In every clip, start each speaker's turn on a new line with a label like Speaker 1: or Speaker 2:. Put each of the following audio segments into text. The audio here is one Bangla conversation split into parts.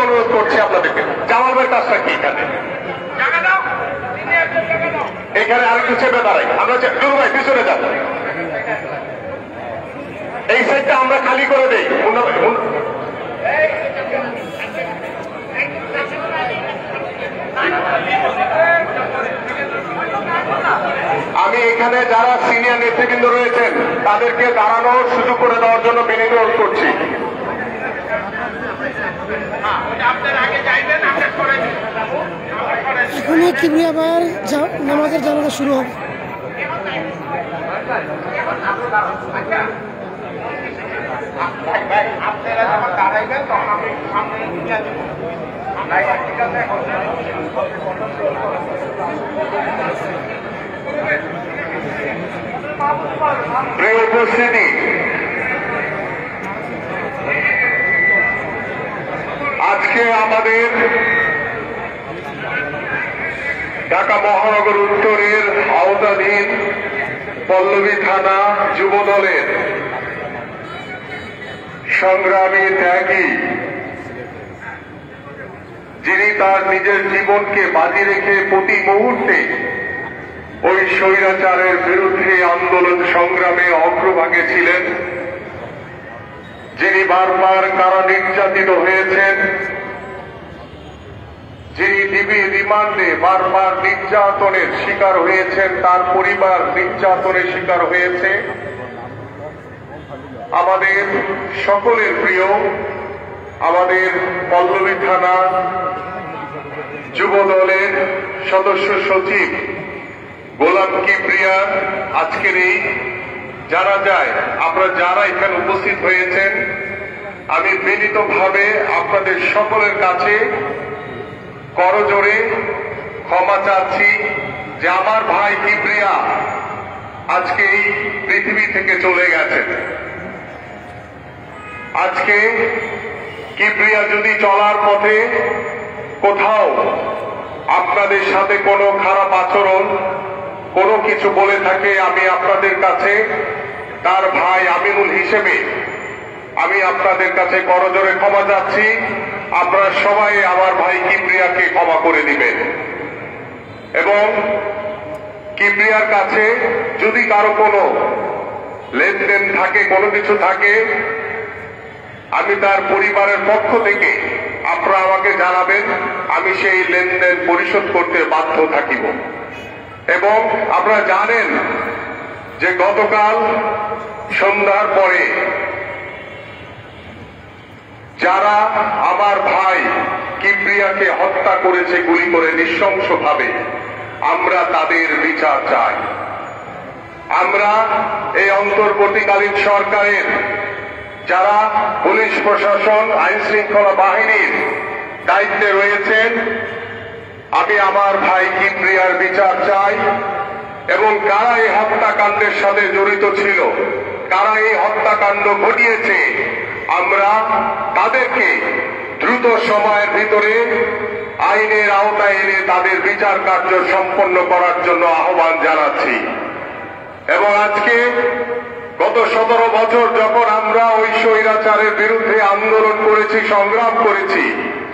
Speaker 1: অনুরোধ করছি আপনাদেরকে। জামাল ভাই কাজটা কি এখানে? এখানে আরেকটু চেপে দাঁড়াই আমরা। দুরু ভাই পিছনে যান, এই সাইডটা আমরা খালি করে দেই। আমি এখানে যারা সিনিয়র নেতৃবৃন্দ রয়েছেন তাদেরকে দাঁড়ানোর সুযোগ করে দেওয়ার জন্য বিনীত অনুরোধ করছি।
Speaker 2: এখনই কিবরিয়া ভাইয়ের নামাজের জানাজা শুরু হবে।
Speaker 1: প্রিয় উপস্থিতি, আজকে আমাদের ঢাকা মহানগর উত্তরের আওতাধীন পল্লবী থানা যুব দলের সংগ্রামী ত্যাগী, যিনি তার নিজের জীবনকে বাজি রেখে প্রতি মুহূর্তে ওই স্বৈরাচারের বিরুদ্ধে আন্দোলন সংগ্রামে অগ্রভাগে ছিলেন, যিনি বারবার কারা নির্যাতিত হয়েছেন, যিনি ডিবি রিমান্ডে বারবার নির্যাতনের শিকার হয়েছেন, তার পরিবার নির্যাতনের শিকার হয়েছে, আমাদের সকলের প্রিয়, আমাদের পল্লবী থানা যুব দলের সদস্য সচিব গোলাম কিবরিয়ার আজকের এই জানাজায় আপনারা যারা এখানে উপস্থিত হয়েছেন, আমি বিনীতভাবে আপনাদের সকলের কাছে করজোড়ে ক্ষমা চাচ্ছি যে আমার ভাই কিবরিয়া আজকে এই পৃথিবী থেকে চলে গেছেন। আজকে কিবরিয়া যদি চলার পথে কোথাও আপনাদের সাথে কোনো খারাপ আচরণ কোনো কিছু বলে থাকে, আমি আপনাদের কাছে তার ভাই আমিনুল হিসেবে আমি আপনাদের কাছে করজোড়ে ক্ষমা চাচ্ছি। আপনারা সবাই আমার ভাই কিবরিয়াকে ক্ষমা করে দিবেন এবং কিবরিয়ার কাছে যদি কারো কোনো লেনদেন থাকে, কোনো কিছু থাকে, আমি তার পরিবারের পক্ষ থেকে আপনারা আমাকে জানাবেন, আমি সেই লেনদেন পরিশোধ করতে বাধ্য থাকিব। এবং আপনারা জানেন যে গতকাল সন্ধ্যার পরে যারা আমার ভাই কিবরিয়াকে হত্যা করেছে গুলি করে নৃশংসভাবে, আমরা তাদের বিচার চাই। আমরা এই অন্তর্বর্তীকালীন সরকারের যারা পুলিশ প্রশাসন আইন শৃঙ্খলা বাহিনীর দায়িত্বে রয়েছেন, আমি আমার ভাই কিবরিয়ার বিচার চাই এবং কারা এই হত্যাকাণ্ডের সাথে জড়িত ছিল, কারা এই হত্যাকাণ্ড ঘটিয়েছে, আমরা তাদেরকে দ্রুত সময়ের ভিতরে আইনের আওতায় এনে তাদের বিচার কার্য সম্পন্ন করার জন্য আহ্বান জানাচ্ছি। এবং আজকে গত 17 বছর যখন আমরা ওই স্বৈরাচারের বিরুদ্ধে আন্দোলন করেছি, সংগ্রাম করেছি,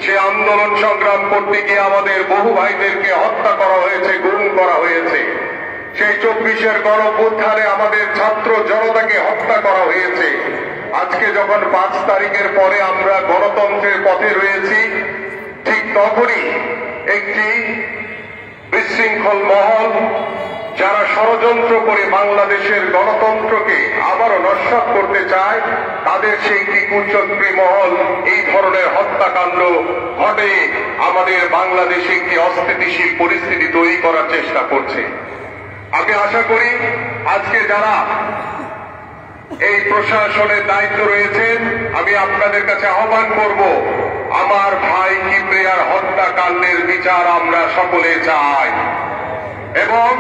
Speaker 1: সে আন্দোলন সংগ্রাম করতে গিয়ে আমাদের বহু ভাইদেরকে হত্যা করা হয়েছে, গুম করা হয়েছে। সেই 24-এর গণঅভ্যুত্থানে আমাদের ছাত্র জনতাকে হত্যা করা হয়েছে। আজকে যখন 5 তারিখের পরে আমরা গণতন্ত্রের পথে রয়েছি, ঠিক তখনই একটি বিশৃঙ্খল মহল যারা ষড়যন্ত্র করে বাংলাদেশের গণতন্ত্রকে আবারও নস্যাৎ করতে চায়, তাদের সেই কুচক্রী মহল এই ধরনের হত্যাকাণ্ড ঘটে আমাদের বাংলাদেশে একটি অস্থিতিশীল পরিস্থিতি তৈরি করার চেষ্টা করছে। আমি আশা করি আজকে যারা এই প্রশাসনের দায়িত্ব রয়েছেন, আমি আপনাদের কাছে আহ্বান করব, আমার ভাই কিবরিয়ার হত্যাকাণ্ডের বিচার আমরা সকলে চাই এবং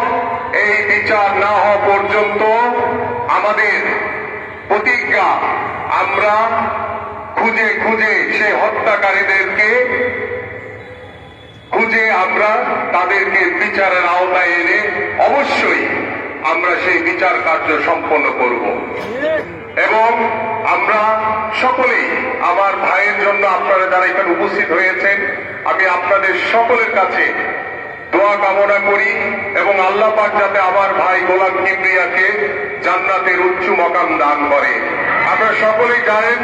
Speaker 1: এই বিচার না হওয়া পর্যন্ত আমাদের প্রতিজ্ঞা, আমরা খুঁজে খুঁজে সেই হত্যাকারীদেরকে খুঁজে আমরা তাদেরকে বিচারের আওতায় এনে অবশ্যই আমরা সেই বিচার কার্য সম্পন্ন করব এবং আমরা সকলেই আমার ভাইয়ের জন্য আপনারা যারা এখানে উপস্থিত হয়েছেন, আমি আপনাদের সকলের কাছে দোয়া কামনা করি এবং আল্লাহ পাক যাতে আমার ভাই গোলাম কিবরিয়াকে জান্নাতের উচ্চ মাকাম দান করে। আপনারা সকলেই জানেন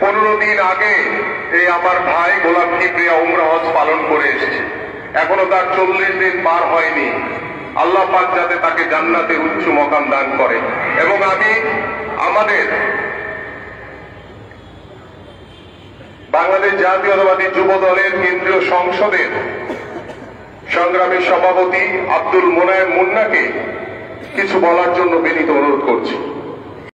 Speaker 1: 15 দিন আগে এই আমার ভাই গোলাম কিবরিয়া উমরা হজ পালন করে এসেছে, এখনো তার 40 দিন পার হয়নি। আল্লাহ পাক যাতে তাকে জান্নাতের উচ্চ মাকাম দান করে। এবং আমি আমাদের বাংলাদেশ জাতীয়তাবাদী যুব দলের কেন্দ্রীয় সংসদের সংগ্রামী সভাপতি আব্দুল মোনায়েম মুন্নাকে কিছু বলার জন্য বিনীত অনুরোধ করছি।